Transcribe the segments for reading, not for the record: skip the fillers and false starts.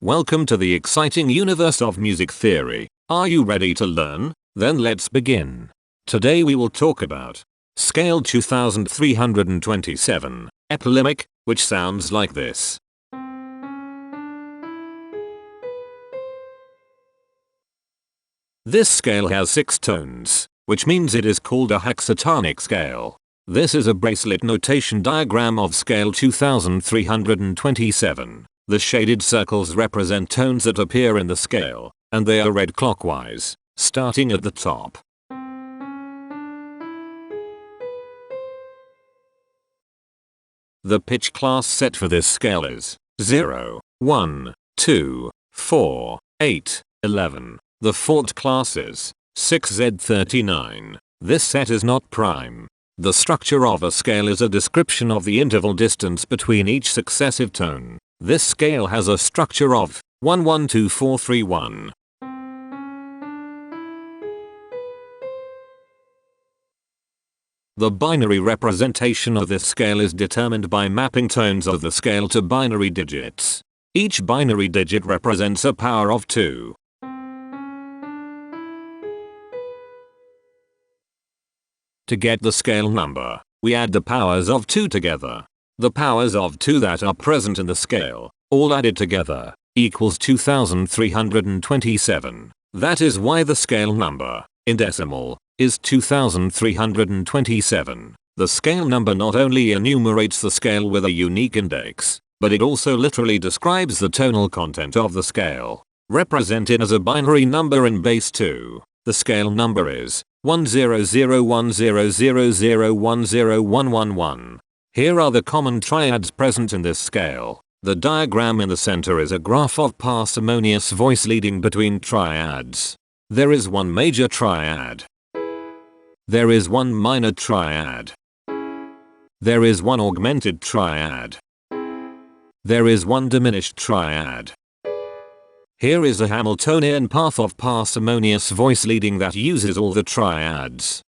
Welcome to the exciting universe of music theory. Are you ready to learn? Then let's begin. Today we will talk about scale 2327, Epalimic, which sounds like this. This scale has 6 tones, which means it is called a hexatonic scale. This is a bracelet notation diagram of scale 2327. The shaded circles represent tones that appear in the scale, and they are read clockwise, starting at the top. The pitch class set for this scale is 0, 1, 2, 4, 8, 11. The fault class is 6Z39. This set is not prime. The structure of a scale is a description of the interval distance between each successive tone. This scale has a structure of 1 1 2 4 3 1. The binary representation of this scale is determined by mapping tones of the scale to binary digits. Each binary digit represents a power of 2. To get the scale number, we add the powers of 2 together. The powers of 2 that are present in the scale, all added together, equals 2327. That is why the scale number, in decimal, is 2327. The scale number not only enumerates the scale with a unique index, but it also literally describes the tonal content of the scale. Represented as a binary number in base 2, the scale number is 1001000101111. Here are the common triads present in this scale. The diagram in the center is a graph of parsimonious voice leading between triads. There is one major triad. There is one minor triad. There is one augmented triad. There is one diminished triad. Here is a Hamiltonian path of parsimonious voice leading that uses all the triads.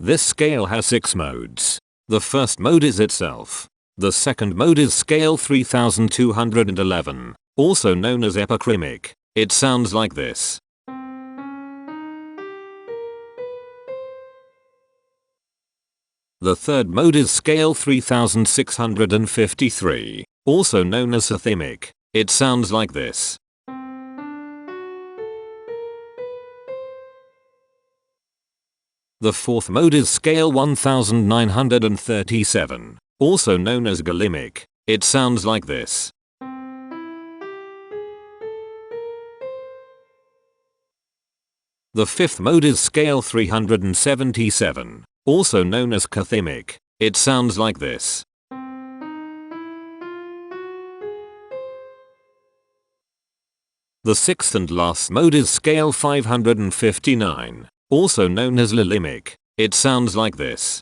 This scale has 6 modes. The first mode is itself. The second mode is scale 3211, also known as Epalimic. It sounds like this. The third mode is scale 3653, also known as hexatonic. It sounds like this. The fourth mode is scale 1937, also known as Epalimic. It sounds like this. The fifth mode is scale 377, also known as hexatonic. It sounds like this. The sixth and last mode is scale 559. Also known as Epalimic. It sounds like this.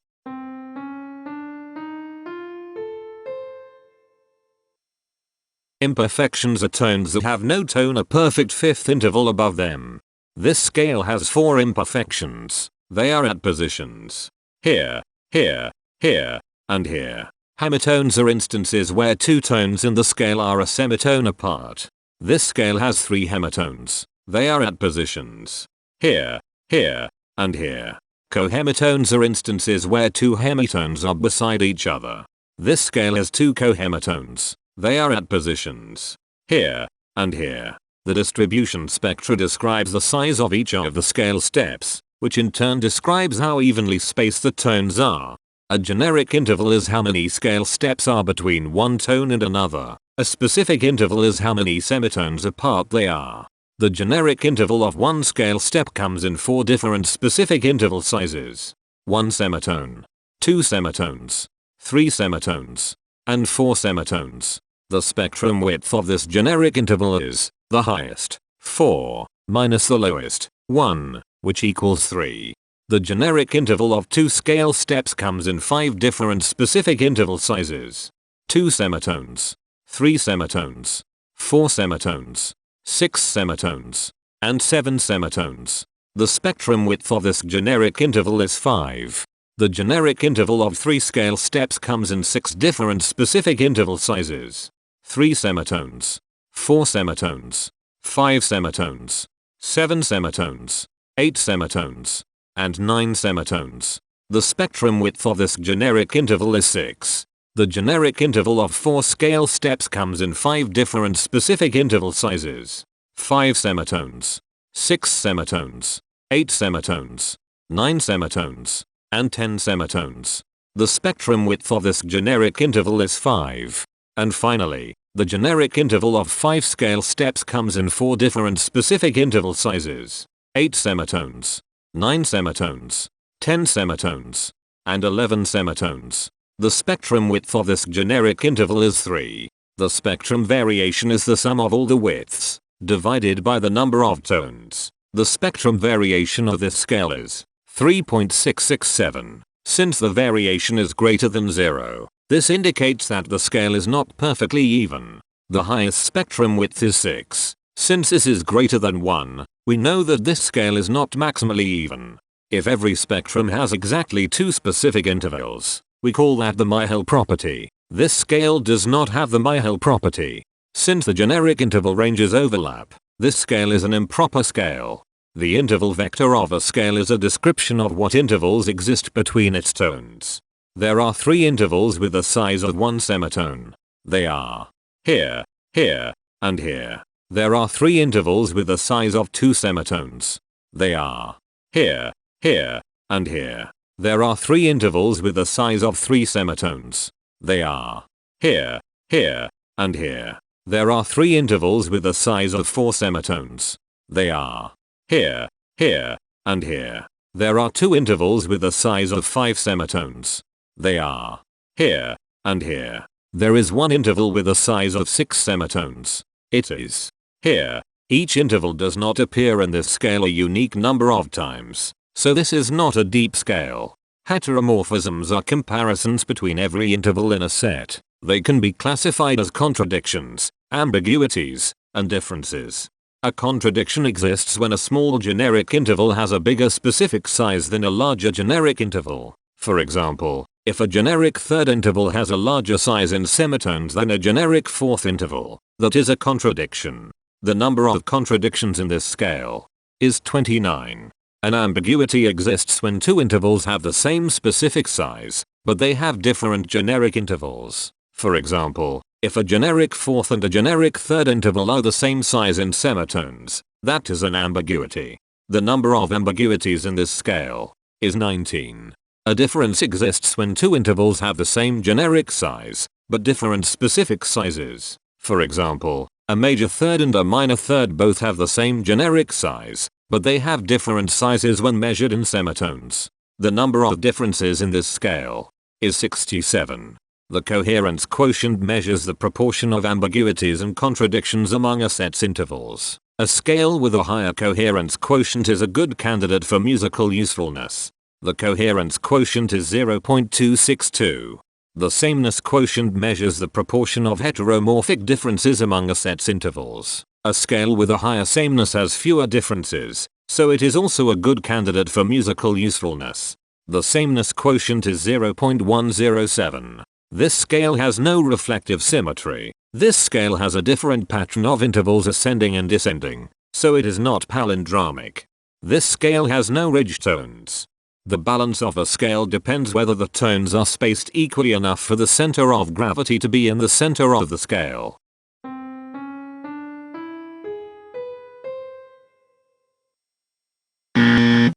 Imperfections are tones that have no tone, a perfect fifth interval above them. This scale has 4 imperfections. They are at positions here, here, here, and here. Hemitones are instances where 2 tones in the scale are a semitone apart. This scale has 3 hemitones. They are at positions here, here, and here. Cohemitones are instances where 2 hemitones are beside each other. This scale has 2 cohemitones. They are at positions here and here. The distribution spectra describes the size of each of the scale steps, which in turn describes how evenly spaced the tones are. A generic interval is how many scale steps are between one tone and another. A specific interval is how many semitones apart they are. The generic interval of one scale step comes in 4 different specific interval sizes. 1 semitone, 2 semitones, 3 semitones, and 4 semitones. The spectrum width of this generic interval is the highest, 4, minus the lowest, 1, which equals 3. The generic interval of 2 scale steps comes in 5 different specific interval sizes. 2 semitones, 3 semitones, 4 semitones, 6 semitones, and 7 semitones. The spectrum width of this generic interval is 5. The generic interval of 3 scale steps comes in 6 different specific interval sizes. 3 semitones, 4 semitones, 5 semitones, 7 semitones, 8 semitones, and 9 semitones. The spectrum width of this generic interval is 6. The generic interval of 4 scale steps comes in 5 different specific interval sizes. 5 semitones, 6 semitones, 8 semitones, 9 semitones, and 10 semitones. The spectrum width of this generic interval is 5. And finally, the generic interval of 5 scale steps comes in 4 different specific interval sizes. 8 semitones, 9 semitones, 10 semitones, and 11 semitones. The spectrum width of this generic interval is 3. The spectrum variation is the sum of all the widths, divided by the number of tones. The spectrum variation of this scale is 3.667. Since the variation is greater than 0, this indicates that the scale is not perfectly even. The highest spectrum width is 6. Since this is greater than 1, we know that this scale is not maximally even. If every spectrum has exactly 2 specific intervals, we call that the Myhill property. This scale does not have the Myhill property. Since the generic interval ranges overlap, this scale is an improper scale. The interval vector of a scale is a description of what intervals exist between its tones. There are 3 intervals with the size of 1 semitone. They are here, here, and here. There are 3 intervals with the size of 2 semitones. They are here, here, and here. There are 3 intervals with the size of 3 semitones. They are here, here, and here. There are 3 intervals with the size of 4 semitones. They are here, here, and here. There are 2 intervals with the size of 5 semitones. They are here, and here. There is 1 interval with a size of 6 semitones. It is here. Each interval does not appear in this scale a unique number of times, so this is not a deep scale. Heteromorphisms are comparisons between every interval in a set. They can be classified as contradictions, ambiguities, and differences. A contradiction exists when a small generic interval has a bigger specific size than a larger generic interval. For example, if a generic third interval has a larger size in semitones than a generic fourth interval, that is a contradiction. The number of contradictions in this scale is 29. An ambiguity exists when 2 intervals have the same specific size, but they have different generic intervals. For example, if a generic fourth and a generic third interval are the same size in semitones, that is an ambiguity. The number of ambiguities in this scale is 19. A difference exists when 2 intervals have the same generic size, but different specific sizes. For example, a major third and a minor third both have the same generic size, but they have different sizes when measured in semitones. The number of differences in this scale is 67. The coherence quotient measures the proportion of ambiguities and contradictions among a set's intervals. A scale with a higher coherence quotient is a good candidate for musical usefulness. The coherence quotient is 0.262. The sameness quotient measures the proportion of heteromorphic differences among a set's intervals. A scale with a higher sameness has fewer differences, so it is also a good candidate for musical usefulness. The sameness quotient is 0.107. This scale has no reflective symmetry. This scale has a different pattern of intervals ascending and descending, so it is not palindromic. This scale has no ridge tones. The balance of a scale depends whether the tones are spaced equally enough for the center of gravity to be in the center of the scale.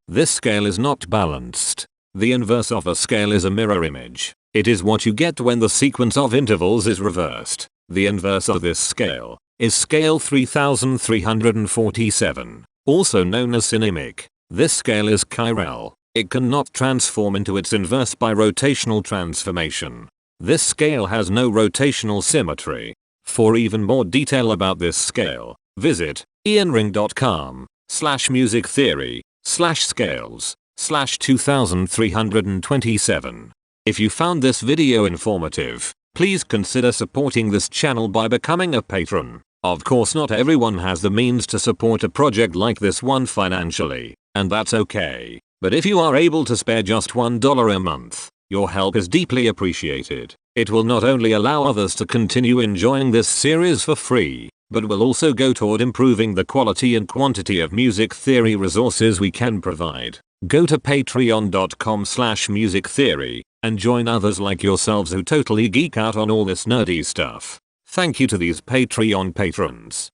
This scale is not balanced. The inverse of a scale is a mirror image. It is what you get when the sequence of intervals is reversed. The inverse of this scale is scale 3347, also known as Epalimic. This scale is chiral. It cannot transform into its inverse by rotational transformation. This scale has no rotational symmetry. For even more detail about this scale, visit ianring.com/musictheory/scales/2327. If you found this video informative, please consider supporting this channel by becoming a patron. Of course, not everyone has the means to support a project like this one financially, and that's okay. But if you are able to spare just $1 a month, your help is deeply appreciated. It will not only allow others to continue enjoying this series for free, but will also go toward improving the quality and quantity of music theory resources we can provide. Go to patreon.com/musictheory and join others like yourselves who totally geek out on all this nerdy stuff. Thank you to these Patreon patrons.